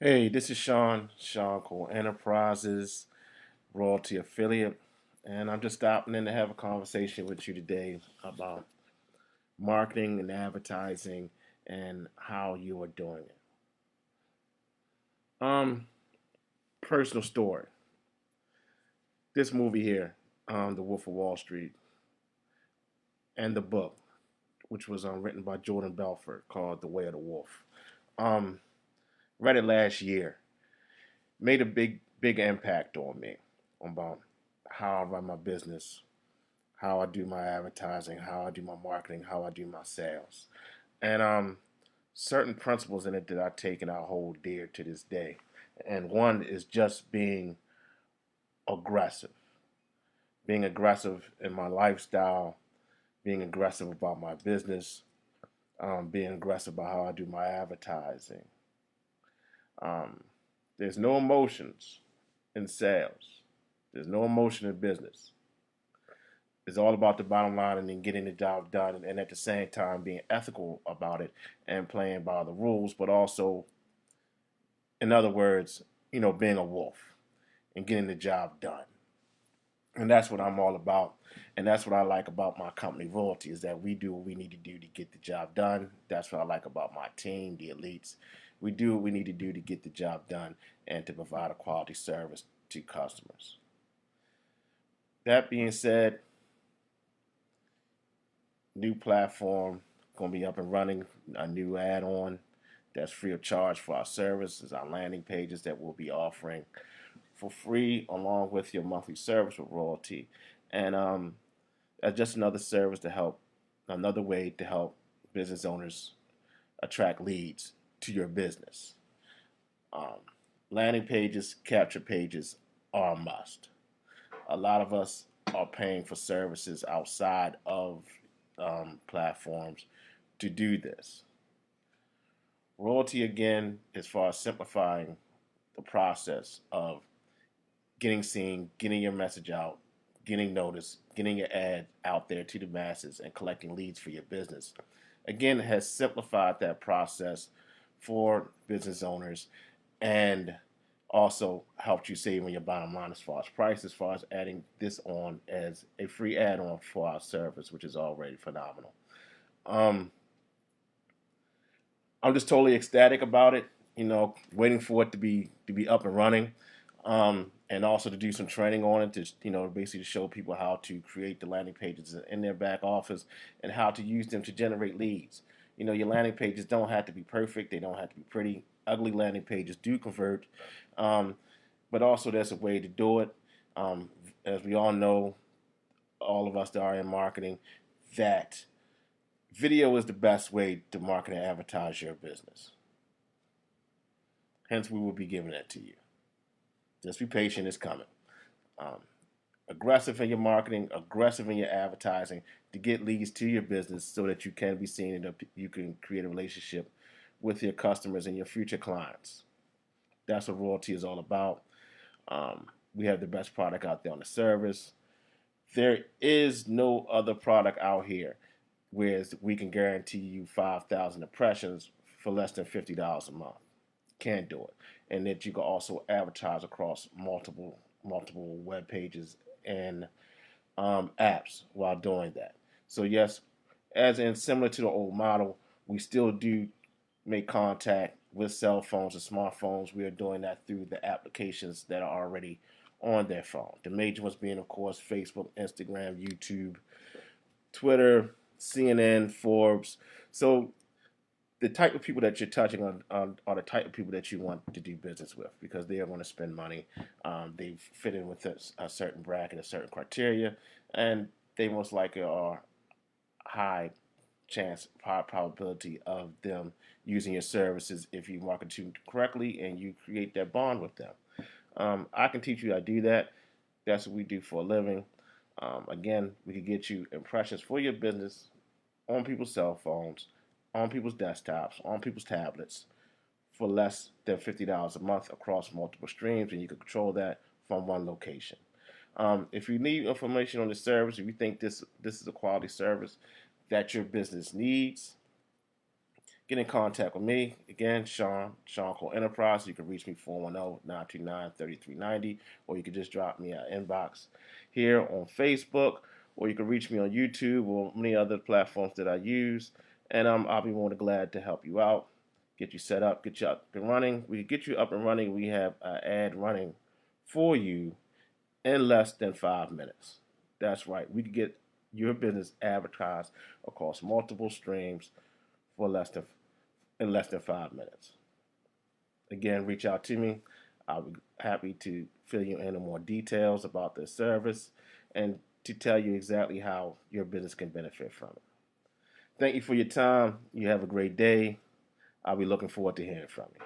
Hey, this is Shawn Cole Enterprises, Royalty affiliate, and I'm just stopping in to have a conversation with you today about marketing and advertising and how you are doing it. Um, Personal story. This movie here, The Wolf of Wall Street, and the book, which was written by Jordan Belfort, called The Way of the Wolf. Um, Read it last year. Made a big impact on me about how I run my business, how I do my advertising, how I do my marketing, how I do my sales. And certain principles in it that I take and I hold dear to this day. And one is just aggressive. Being aggressive in my lifestyle, being aggressive about my business, being aggressive about how I do my advertising. Um, there's no emotions in sales. There's no emotion in business. It's all about the bottom line and then getting the job done, and at the same time being ethical about it and playing by the rules, but also, in other words, being a wolf and getting the job done. And that's what I'm all about. And that's what I like about my company, Royalty, is that we do what we need to do to get the job done. That's what I like about my team, the elites. We do what we need to do to get the job done and to provide a quality service to customers. That being said, new platform going to be up and running, a new add-on that's free of charge for our services, our landing pages that we'll be offering for free along with your monthly service with Royalty. And that's just another service to help, another way to help business owners attract leads to your business. Um, Landing pages, capture pages are a must. A lot of us are paying for services outside of platforms to do this. Royalty, again, as far as simplifying the process of getting seen, getting your message out, getting noticed, getting your ad out there to the masses, and collecting leads for your business. Again, it has simplified that process for business owners and also helped you save on your bottom line as far as price, as far as adding this on as a free add-on for our service, which is already phenomenal. Um, I'm just totally ecstatic about it. Waiting for it to be up and running, and also to do some training on it to basically to show people how to create the landing pages in their back office and how to use them to generate leads. Your landing pages don't have to be perfect. They don't have to be pretty. Ugly landing pages do convert, um, but also there's a way to do it. Um, as we all know, all of us that are in marketing, that video is the best way to market and advertise your business. Hence, we will be giving that to you. Just be patient, it's coming. Um, Aggressive in your marketing, aggressive in your advertising to get leads to your business so that you can be seen and you can create a relationship with your customers and your future clients. That's what Royalty is all about. We have the best product out there on the service. There is no other product out here where we can guarantee you 5,000 impressions for less than $50 a month. Can't do it. And that you can also advertise across multiple web pages and apps while doing that. So yes, as in similar to the old model, we still do make contact with cell phones and smartphones. We are doing that through the applications that are already on their phone. The major ones being, of course, Facebook, Instagram, YouTube, Twitter, CNN, Forbes. So the type of people that you're touching on are the type of people that you want to do business with because they are going to spend money. They fit in with a certain bracket, a certain criteria, and they most likely are high high probability of them using your services if you market to them correctly and you create that bond with them. I can teach you how to do that. That's what we do for a living. Again, we can get you impressions for your business on people's cell phones, on people's desktops, on people's tablets for less than $50 a month across multiple streams, and you can control that from one location. If you need information on the service, if you think this is a quality service that your business needs, get in contact with me. Again, Shawn Cole Enterprise. You can reach me 410-929-3390, or you can just drop me an inbox here on Facebook, or you can reach me on YouTube or many other platforms that I use, and I'll be more than glad to help you out, get you set up, get you up and running. We get you up and running. We have an ad running for you in less than 5 minutes. That's right. We can get your business advertised across multiple streams for in less than 5 minutes. Again, reach out to me. I'll be happy to fill you in on more details about this service and to tell you exactly how your business can benefit from it. Thank you for your time. You have a great day. I'll be looking forward to hearing from you.